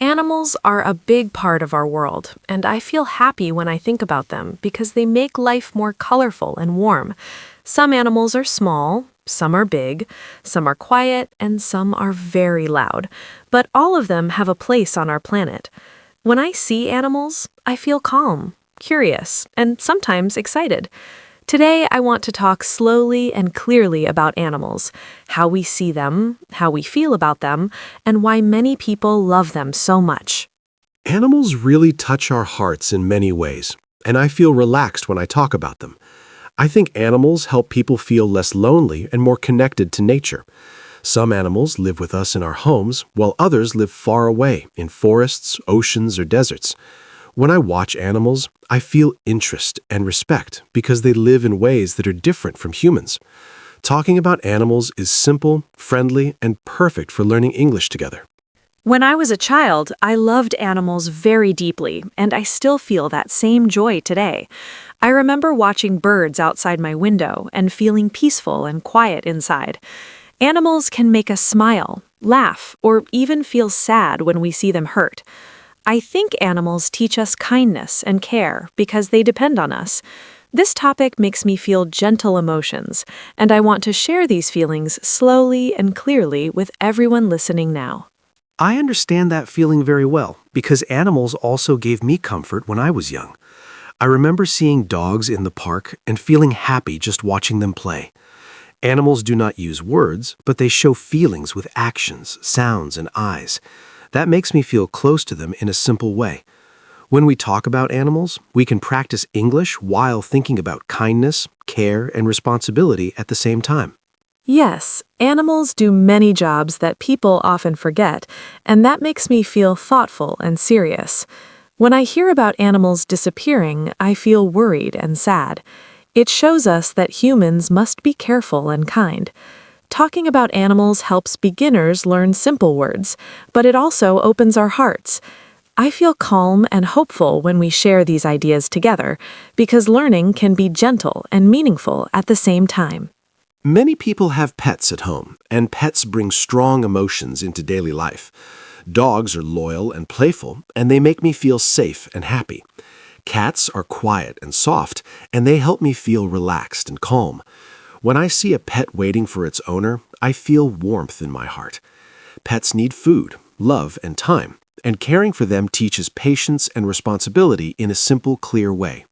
Animals are a big part of our world, and I feel happy when I think about them because they make life more colorful and warm. Some animals are small, some are big, some are quiet, and some are very loud. But all of them have a place on our planet. When I see animals, I feel calm, curious, and sometimes excited. Today, I want to talk slowly and clearly about animals, how we see them, how we feel about them, and why many people love them so much. Animals really touch our hearts in many ways, and I feel relaxed when I talk about them. I think animals help people feel less lonely and more connected to nature. Some animals live with us in our homes, while others live far away in forests, oceans, or deserts. When I watch animals, I feel interest and respect because they live in ways that are different from humans. Talking about animals is simple, friendly, and perfect for learning English together. When I was a child, I loved animals very deeply, and I still feel that same joy today. I remember watching birds outside my window and feeling peaceful and quiet inside. Animals can make us smile, laugh, or even feel sad when we see them hurt. I think animals teach us kindness and care because they depend on us. This topic makes me feel gentle emotions, and I want to share these feelings slowly and clearly with everyone listening now. I understand that feeling very well because animals also gave me comfort when I was young. I remember seeing dogs in the park and feeling happy just watching them play. Animals do not use words, but they show feelings with actions, sounds, and eyes. That makes me feel close to them in a simple way. When we talk about animals, we can practice English while thinking about kindness, care, and responsibility at the same time. Yes, animals do many jobs that people often forget, and that makes me feel thoughtful and serious. When I hear about animals disappearing, I feel worried and sad. It shows us that humans must be careful and kind. Talking about animals helps beginners learn simple words, but it also opens our hearts. I feel calm and hopeful when we share these ideas together, because learning can be gentle and meaningful at the same time. Many people have pets at home, and pets bring strong emotions into daily life. Dogs are loyal and playful, and they make me feel safe and happy. Cats are quiet and soft, and they help me feel relaxed and calm. When I see a pet waiting for its owner, I feel warmth in my heart. Pets need food, love, and time, and caring for them teaches patience and responsibility in a simple, clear way.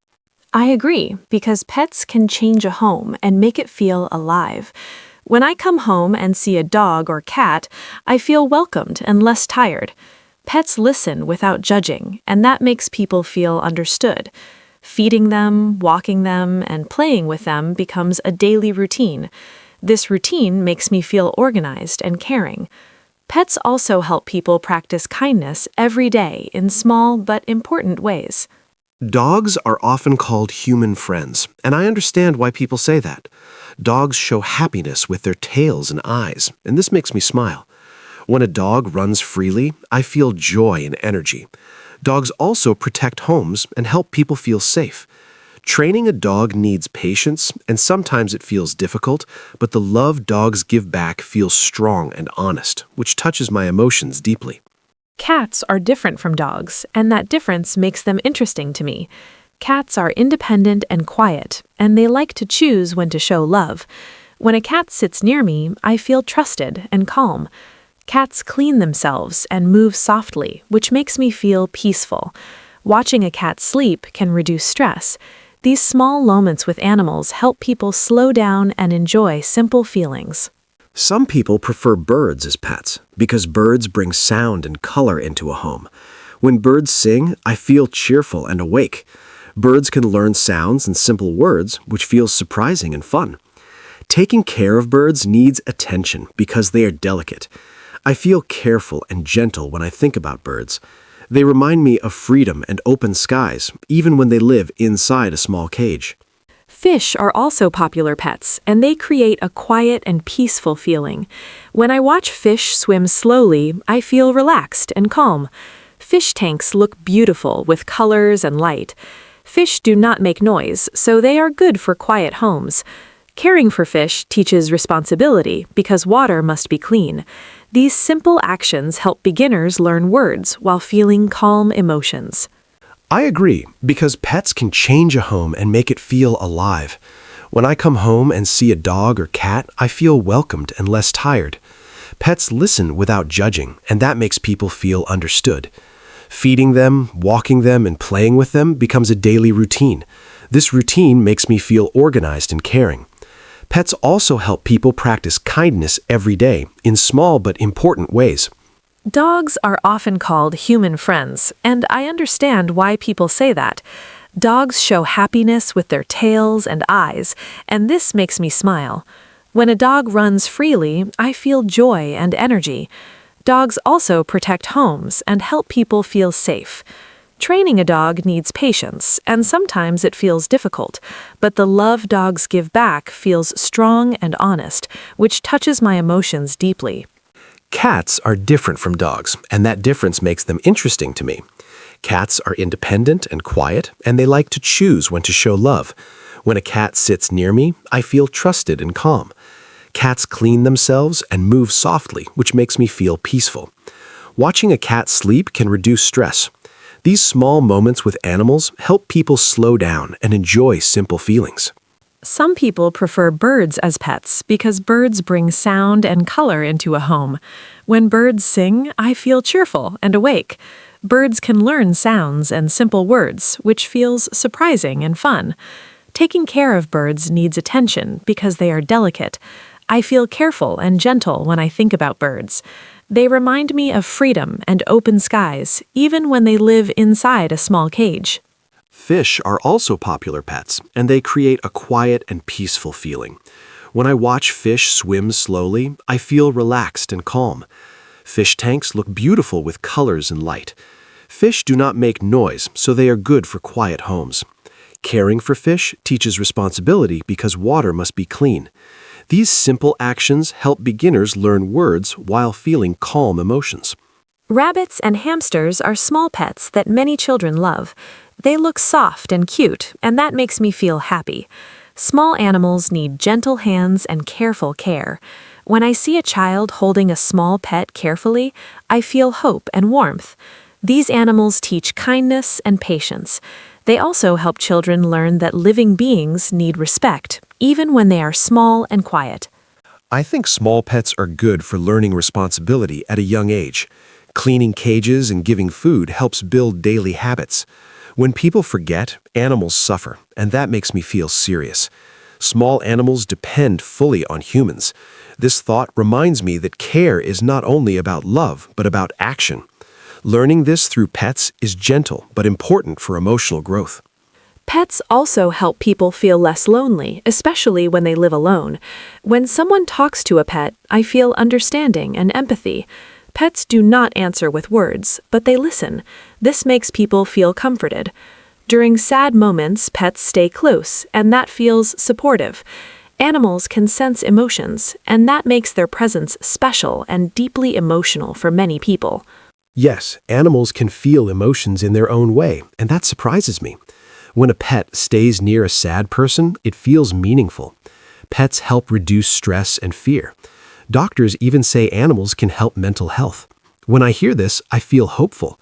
I agree, because pets can change a home and make it feel alive. When I come home and see a dog or cat, I feel welcomed and less tired. Pets listen without judging, and that makes people feel understood. Feeding them, walking them, and playing with them becomes a daily routine. This routine makes me feel organized and caring. Pets also help people practice kindness every day in small but important ways. Dogs are often called human friends, and I understand why people say that. Dogs show happiness with their tails and eyes, and this makes me smile. When a dog runs freely, I feel joy and energy. Dogs also protect homes and help people feel safe. Training a dog needs patience, and sometimes it feels difficult, but the love dogs give back feels strong and honest, which touches my emotions deeply. Cats are different from dogs, and that difference makes them interesting to me. Cats are independent and quiet, and they like to choose when to show love. When a cat sits near me, I feel trusted and calm. Cats clean themselves and move softly, which makes me feel peaceful. Watching a cat sleep can reduce stress. These small moments with animals help people slow down and enjoy simple feelings. Some people prefer birds as pets because birds bring sound and color into a home. When birds sing, I feel cheerful and awake. Birds can learn sounds and simple words, which feels surprising and fun. Taking care of birds needs attention because they are delicate. I feel careful and gentle when I think about birds. They remind me of freedom and open skies, even when they live inside a small cage. Fish are also popular pets, and they create a quiet and peaceful feeling. When I watch fish swim slowly, I feel relaxed and calm. Fish tanks look beautiful with colors and light. Fish do not make noise, so they are good for quiet homes. Caring for fish teaches responsibility because water must be clean. These simple actions help beginners learn words while feeling calm emotions. I agree, because pets can change a home and make it feel alive. When I come home and see a dog or cat, I feel welcomed and less tired. Pets listen without judging, and that makes people feel understood. Feeding them, walking them, and playing with them becomes a daily routine. This routine makes me feel organized and caring. Pets also help people practice kindness every day in small but important ways. Dogs are often called human friends, and I understand why people say that. Dogs show happiness with their tails and eyes, and this makes me smile. When a dog runs freely, I feel joy and energy. Dogs also protect homes and help people feel safe. Training a dog needs patience, and sometimes it feels difficult, but the love dogs give back feels strong and honest, which touches my emotions deeply. Cats are different from dogs, and that difference makes them interesting to me. Cats are independent and quiet, and they like to choose when to show love. When a cat sits near me, I feel trusted and calm. Cats clean themselves and move softly, which makes me feel peaceful. Watching a cat sleep can reduce stress. These small moments with animals help people slow down and enjoy simple feelings. Some people prefer birds as pets because birds bring sound and color into a home. When birds sing, I feel cheerful and awake. Birds can learn sounds and simple words, which feels surprising and fun. Taking care of birds needs attention because they are delicate. I feel careful and gentle when I think about birds. They remind me of freedom and open skies, even when they live inside a small cage. Fish are also popular pets, and they create a quiet and peaceful feeling. When I watch fish swim slowly, I feel relaxed and calm. Fish tanks look beautiful with colors and light. Fish do not make noise, so they are good for quiet homes. Caring for fish teaches responsibility because water must be clean. These simple actions help beginners learn words while feeling calm emotions. Rabbits and hamsters are small pets that many children love. They look soft and cute, and that makes me feel happy. Small animals need gentle hands and careful care. When I see a child holding a small pet carefully, I feel hope and warmth. These animals teach kindness and patience. They also help children learn that living beings need respect, even when they are small and quiet. I think small pets are good for learning responsibility at a young age. Cleaning cages and giving food helps build daily habits. When people forget, animals suffer, and that makes me feel serious. Small animals depend fully on humans. This thought reminds me that care is not only about love, but about action. Learning this through pets is gentle but important for emotional growth. Pets also help people feel less lonely, especially when they live alone. When someone talks to a pet, I feel understanding and empathy. Pets do not answer with words, but they listen. This makes people feel comforted. During sad moments, pets stay close, and that feels supportive. Animals can sense emotions, and that makes their presence special and deeply emotional for many people. Yes, animals can feel emotions in their own way, and that surprises me. When a pet stays near a sad person, it feels meaningful. Pets help reduce stress and fear. Doctors even say animals can help mental health. When I hear this, I feel hopeful.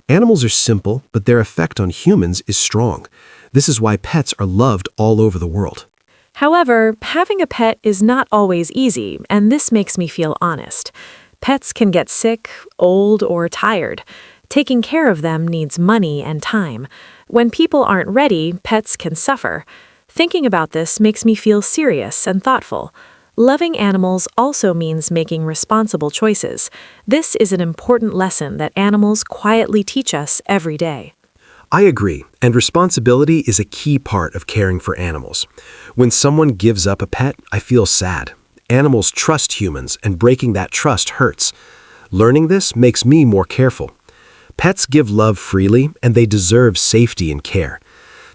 Animals are simple, but their effect on humans is strong. This is why pets are loved all over the world. However, having a pet is not always easy, and this makes me feel honest. Pets can get sick, old, or tired. Taking care of them needs money and time. When people aren't ready, pets can suffer. Thinking about this makes me feel serious and thoughtful. Loving animals also means making responsible choices. This is an important lesson that animals quietly teach us every day. I agree, and responsibility is a key part of caring for animals. When someone gives up a pet, I feel sad. Animals trust humans, and breaking that trust hurts. Learning this makes me more careful. Pets give love freely, and they deserve safety and care.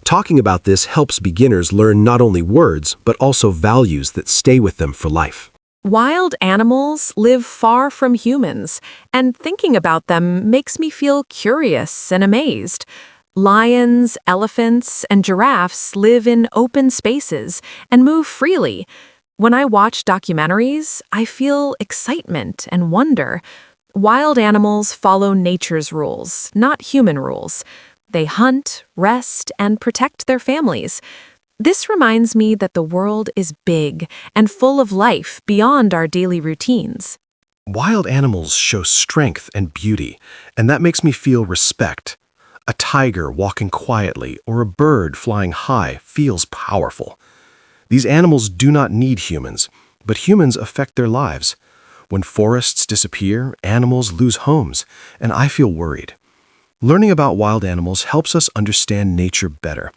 Talking about this helps beginners learn not only words, but also values that stay with them for life. Wild animals live far from humans, and thinking about them makes me feel curious and amazed. Lions, elephants, and giraffes live in open spaces and move freely. When I watch documentaries, I feel excitement and wonder. Wild animals follow nature's rules, not human rules. They hunt, rest, and protect their families. This reminds me that the world is big and full of life beyond our daily routines. Wild animals show strength and beauty, and that makes me feel respect. A tiger walking quietly or a bird flying high feels powerful. These animals do not need humans, but humans affect their lives. When forests disappear, animals lose homes, and I feel worried. Learning about wild animals helps us understand nature better.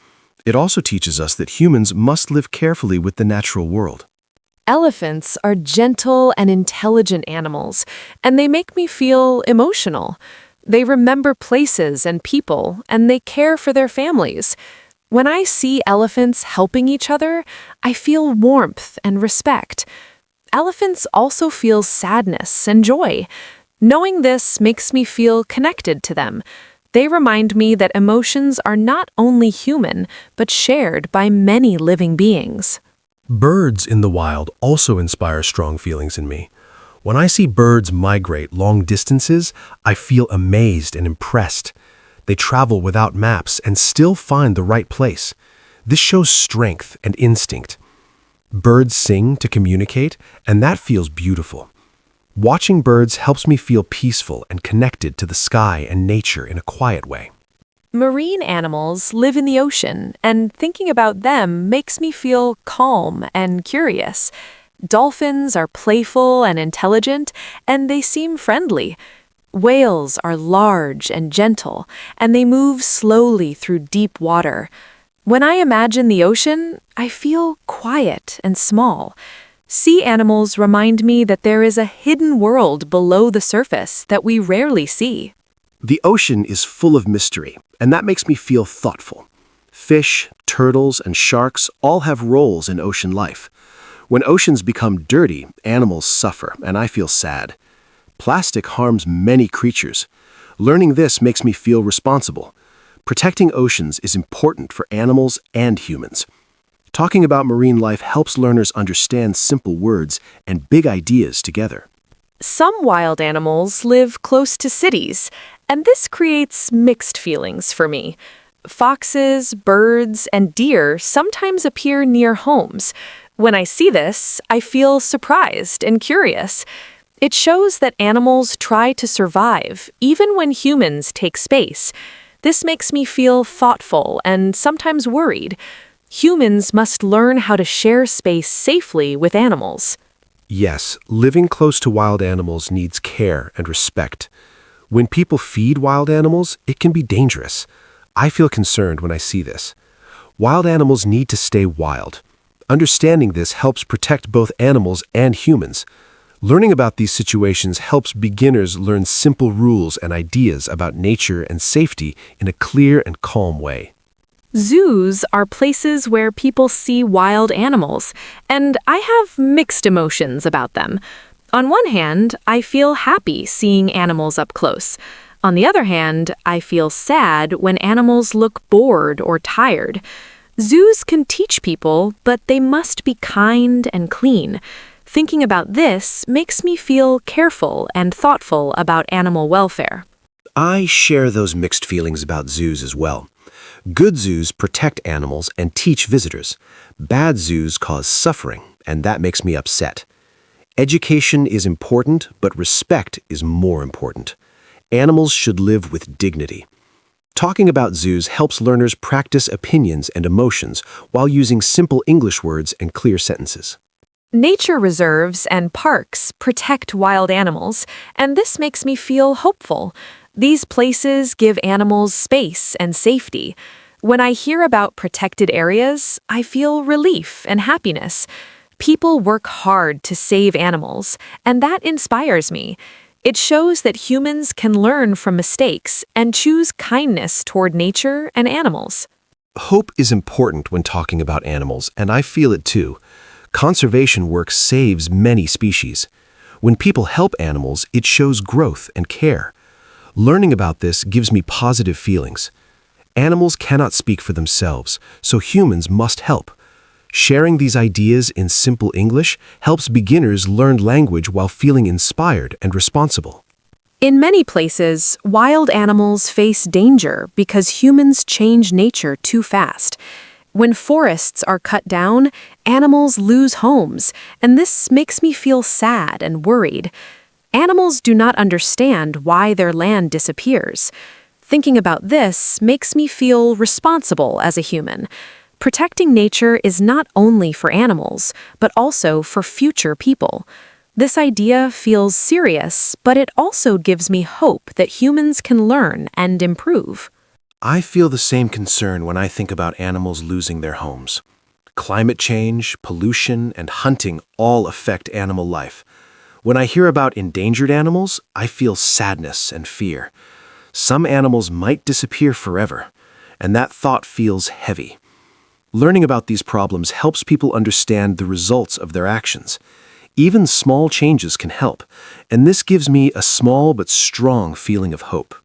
It also teaches us that humans must live carefully with the natural world. Elephants are gentle and intelligent animals, and they make me feel emotional. They remember places and people, and they care for their families. When I see elephants helping each other, I feel warmth and respect. Elephants also feel sadness and joy. Knowing this makes me feel connected to them. They remind me that emotions are not only human, but shared by many living beings. Birds in the wild also inspire strong feelings in me. When I see birds migrate long distances, I feel amazed and impressed. They travel without maps and still find the right place. This shows strength and instinct. Birds sing to communicate, and that feels beautiful. Watching birds helps me feel peaceful and connected to the sky and nature in a quiet way. Marine animals live in the ocean, and thinking about them makes me feel calm and curious. Dolphins are playful and intelligent, and they seem friendly. Whales are large and gentle, and they move slowly through deep water. When I imagine the ocean, I feel quiet and small. Sea animals remind me that there is a hidden world below the surface that we rarely see. The ocean is full of mystery, and that makes me feel thoughtful. Fish, turtles, and sharks all have roles in ocean life. When oceans become dirty, animals suffer, and I feel sad. Plastic harms many creatures. Learning this makes me feel responsible. Protecting oceans is important for animals and humans. Talking about marine life helps learners understand simple words and big ideas together. Some wild animals live close to cities, and this creates mixed feelings for me. Foxes, birds, and deer sometimes appear near homes. When I see this, I feel surprised and curious. It shows that animals try to survive, even when humans take space. This makes me feel thoughtful and sometimes worried. Humans must learn how to share space safely with animals. Yes, living close to wild animals needs care and respect. When people feed wild animals, it can be dangerous. I feel concerned when I see this. Wild animals need to stay wild. Understanding this helps protect both animals and humans. Learning about these situations helps beginners learn simple rules and ideas about nature and safety in a clear and calm way. Zoos are places where people see wild animals, and I have mixed emotions about them. On one hand, I feel happy seeing animals up close. On the other hand, I feel sad when animals look bored or tired. Zoos can teach people, but they must be kind and clean. Thinking about this makes me feel careful and thoughtful about animal welfare. I share those mixed feelings about zoos as well. Good zoos protect animals and teach visitors. Bad zoos cause suffering, and that makes me upset. Education is important, but respect is more important. Animals should live with dignity. Talking about zoos helps learners practice opinions and emotions while using simple English words and clear sentences. Nature reserves and parks protect wild animals, and this makes me feel hopeful. These places give animals space and safety. When I hear about protected areas, I feel relief and happiness. People work hard to save animals, and that inspires me. It shows that humans can learn from mistakes and choose kindness toward nature and animals. Hope is important when talking about animals, and I feel it too. Conservation work saves many species. When people help animals, it shows growth and care. Learning about this gives me positive feelings. Animals cannot speak for themselves, so humans must help. Sharing these ideas in simple English helps beginners learn language while feeling inspired and responsible. In many places, wild animals face danger because humans change nature too fast. When forests are cut down, animals lose homes, and this makes me feel sad and worried. Animals do not understand why their land disappears. Thinking about this makes me feel responsible as a human. Protecting nature is not only for animals, but also for future people. This idea feels serious, but it also gives me hope that humans can learn and improve. I feel the same concern when I think about animals losing their homes. Climate change, pollution, and hunting all affect animal life. When I hear about endangered animals, I feel sadness and fear. Some animals might disappear forever, and that thought feels heavy. Learning about these problems helps people understand the results of their actions. Even small changes can help, and this gives me a small but strong feeling of hope.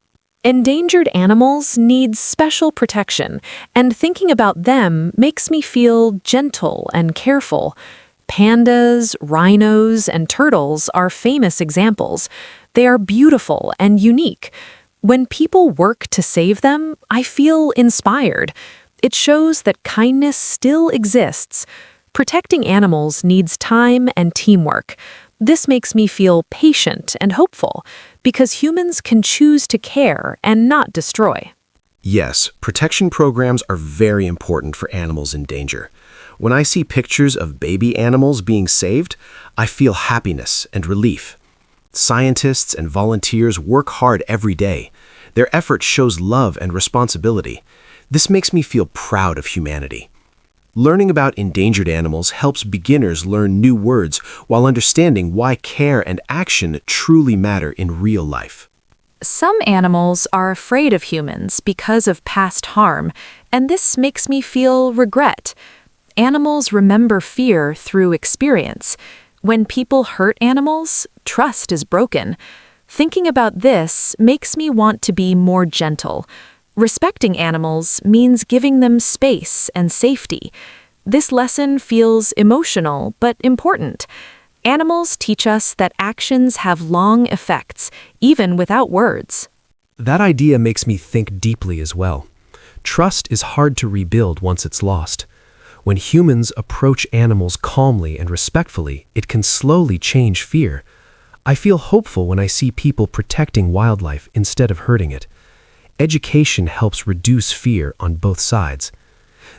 Endangered animals need special protection, and thinking about them makes me feel gentle and careful. Pandas, rhinos, and turtles are famous examples. They are beautiful and unique. When people work to save them, I feel inspired. It shows that kindness still exists. Protecting animals needs time and teamwork. This makes me feel patient and hopeful, because humans can choose to care and not destroy. Yes, protection programs are very important for animals in danger. When I see pictures of baby animals being saved, I feel happiness and relief. Scientists and volunteers work hard every day. Their effort shows love and responsibility. This makes me feel proud of humanity. Learning about endangered animals helps beginners learn new words while understanding why care and action truly matter in real life. Some animals are afraid of humans because of past harm, and this makes me feel regret. Animals remember fear through experience. When people hurt animals, trust is broken. Thinking about this makes me want to be more gentle. Respecting animals means giving them space and safety. This lesson feels emotional but important. Animals teach us that actions have long effects, even without words. That idea makes me think deeply as well. Trust is hard to rebuild once it's lost. When humans approach animals calmly and respectfully, it can slowly change fear. I feel hopeful when I see people protecting wildlife instead of hurting it. Education helps reduce fear on both sides.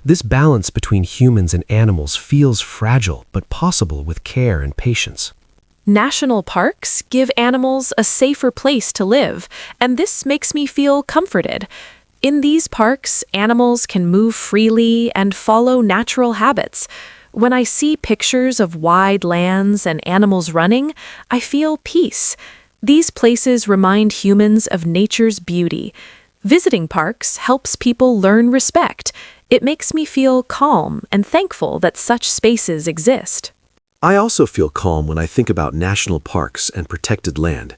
This balance between humans and animals feels fragile but possible with care and patience. National parks give animals a safer place to live, and this makes me feel comforted. In these parks, animals can move freely and follow natural habits. When I see pictures of wide lands and animals running, I feel peace. These places remind humans of nature's beauty. Visiting parks helps people learn respect. It makes me feel calm and thankful that such spaces exist. I also feel calm when I think about national parks and protected land.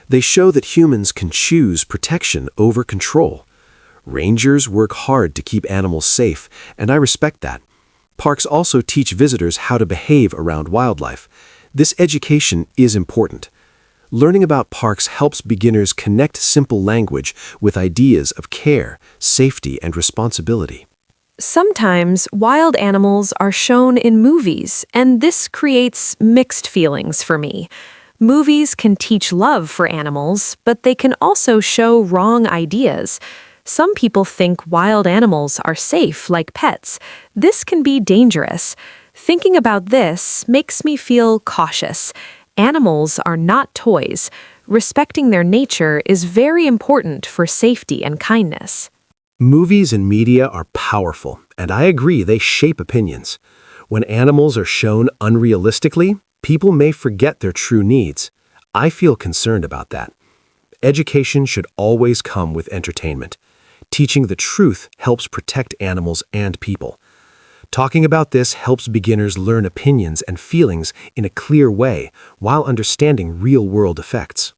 They show that humans can choose protection over control. Rangers work hard to keep animals safe, and I respect that. Parks also teach visitors how to behave around wildlife. This education is important. Learning about parks helps beginners connect simple language with ideas of care, safety, and responsibility. Sometimes wild animals are shown in movies, and this creates mixed feelings for me. Movies can teach love for animals, but they can also show wrong ideas. Some people think wild animals are safe like pets. This can be dangerous. Thinking about this makes me feel cautious. Animals are not toys. Respecting their nature is very important for safety and kindness. Movies and media are powerful, and I agree they shape opinions. When animals are shown unrealistically, people may forget their true needs. I feel concerned about that. Education should always come with entertainment. Teaching the truth helps protect animals and people. Talking about this helps beginners learn opinions and feelings in a clear way while understanding real-world effects.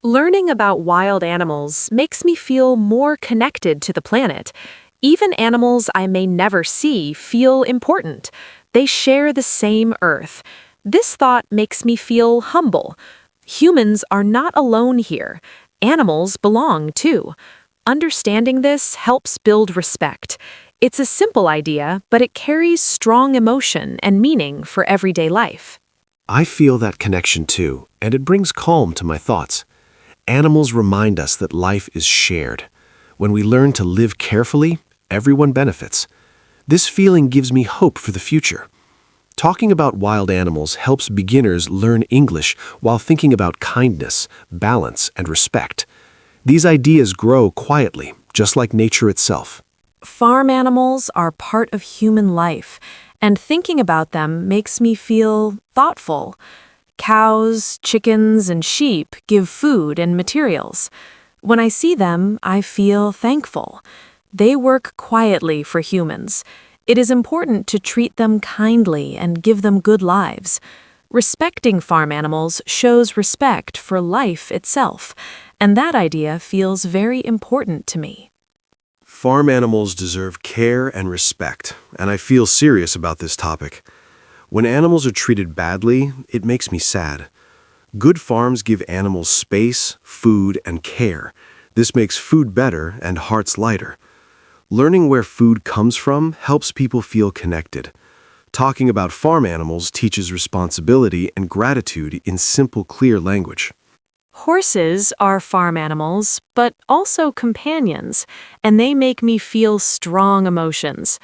Learning about wild animals makes me feel more connected to the planet. Even animals I may never see feel important. They share the same earth. This thought makes me feel humble. Humans are not alone here. Animals belong too. Understanding this helps build respect. It's a simple idea, but it carries strong emotion and meaning for everyday life. I feel that connection too, and it brings calm to my thoughts. Animals remind us that life is shared. When we learn to live carefully, everyone benefits. This feeling gives me hope for the future. Talking about wild animals helps beginners learn English while thinking about kindness, balance, and respect. These ideas grow quietly, just like nature itself. Farm animals are part of human life, and thinking about them makes me feel thoughtful. Cows, chickens, and sheep give food and materials. When I see them, I feel thankful. They work quietly for humans. It is important to treat them kindly and give them good lives. Respecting farm animals shows respect for life itself, and that idea feels very important to me. Farm animals deserve care and respect, and I feel serious about this topic. When animals are treated badly, it makes me sad. Good farms give animals space, food, and care. This makes food better and hearts lighter. Learning where food comes from helps people feel connected. Talking about farm animals teaches responsibility and gratitude in simple, clear language. Horses are farm animals, but also companions, and they make me feel strong emotions.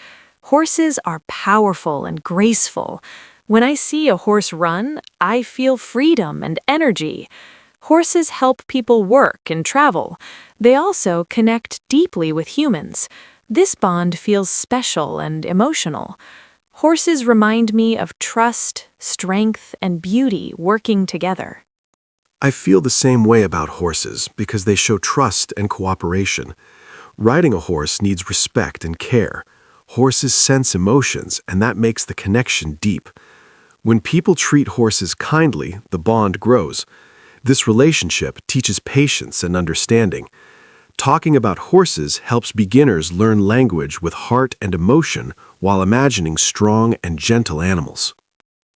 Horses are powerful and graceful. When I see a horse run, I feel freedom and energy. Horses help people work and travel. They also connect deeply with humans. This bond feels special and emotional. Horses remind me of trust, strength, and beauty working together. I feel the same way about horses because they show trust and cooperation. Riding a horse needs respect and care. Horses sense emotions, and that makes the connection deep. When people treat horses kindly, the bond grows. This relationship teaches patience and understanding. Talking about horses helps beginners learn language with heart and emotion while imagining strong and gentle animals.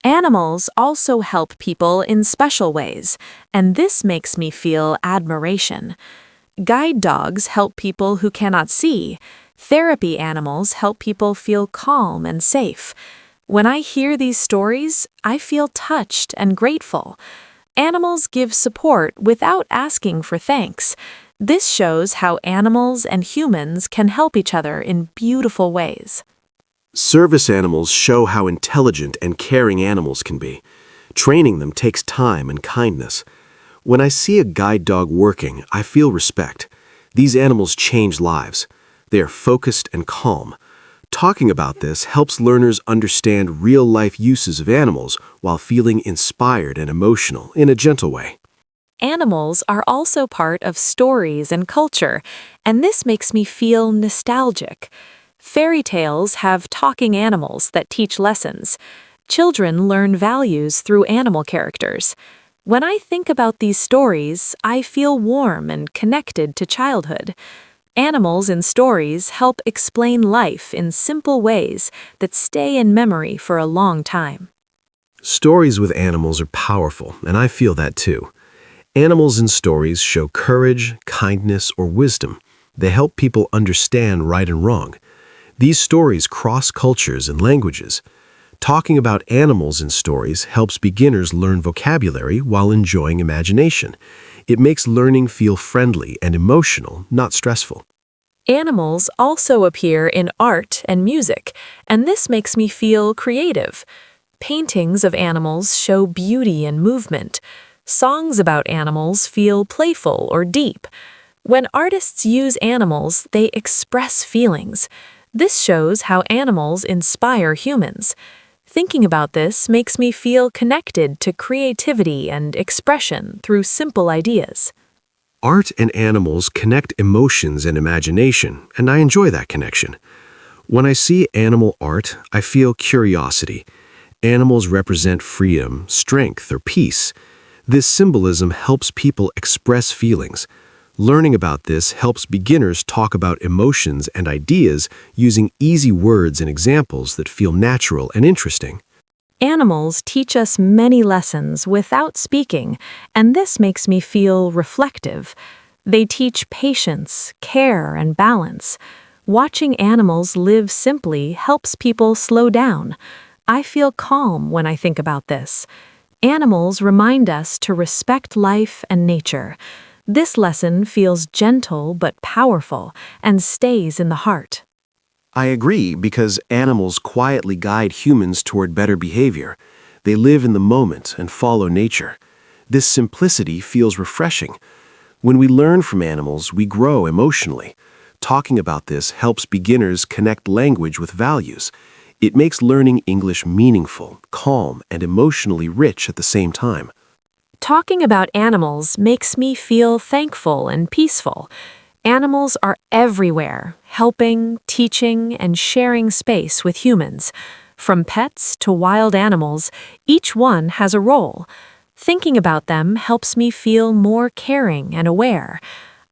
Animals also help people in special ways, and this makes me feel admiration. Guide dogs help people who cannot see. Therapy animals help people feel calm and safe. When I hear these stories, I feel touched and grateful. Animals give support without asking for thanks. This shows how animals and humans can help each other in beautiful ways. Service animals show how intelligent and caring animals can be. Training them takes time and kindness. When I see a guide dog working, I feel respect. These animals change lives. They are focused and calm. Talking about this helps learners understand real-life uses of animals while feeling inspired and emotional in a gentle way. Animals are also part of stories and culture, and this makes me feel nostalgic. Fairy tales have talking animals that teach lessons. Children learn values through animal characters. When I think about these stories, I feel warm and connected to childhood. Animals in stories help explain life in simple ways that stay in memory for a long time. Stories with animals are powerful, and I feel that too. Animals in stories show courage, kindness, or wisdom. They help people understand right and wrong. These stories cross cultures and languages. Talking about animals in stories helps beginners learn vocabulary while enjoying imagination. It makes learning feel friendly and emotional, not stressful. Animals also appear in art and music, and this makes me feel creative. Paintings of animals show beauty and movement. Songs about animals feel playful or deep. When artists use animals, they express feelings. This shows how animals inspire humans. Thinking about this makes me feel connected to creativity and expression through simple ideas. Art and animals connect emotions and imagination, and I enjoy that connection. When I see animal art, I feel curiosity. Animals represent freedom, strength, or peace. This symbolism helps people express feelings. Learning about this helps beginners talk about emotions and ideas using easy words and examples that feel natural and interesting. Animals teach us many lessons without speaking, and this makes me feel reflective. They teach patience, care, and balance. Watching animals live simply helps people slow down. I feel calm when I think about this. Animals remind us to respect life and nature. This lesson feels gentle but powerful and stays in the heart. I agree because animals quietly guide humans toward better behavior. They live in the moment and follow nature. This simplicity feels refreshing. When we learn from animals, we grow emotionally. Talking about this helps beginners connect language with values. It makes learning English meaningful, calm, and emotionally rich at the same time. Talking about animals makes me feel thankful and peaceful. Animals are everywhere, helping, teaching, and sharing space with humans. From pets to wild animals, each one has a role. Thinking about them helps me feel more caring and aware.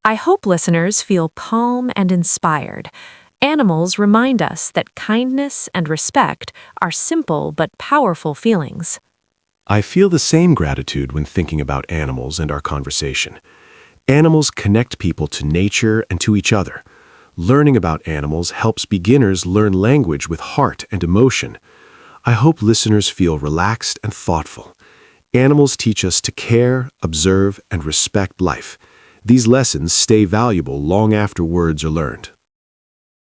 I hope listeners feel calm and inspired. Animals remind us that kindness and respect are simple but powerful feelings. I feel the same gratitude when thinking about animals and our conversation. Animals connect people to nature and to each other. Learning about animals helps beginners learn language with heart and emotion. I hope listeners feel relaxed and thoughtful. Animals teach us to care, observe, and respect life. These lessons stay valuable long after words are learned.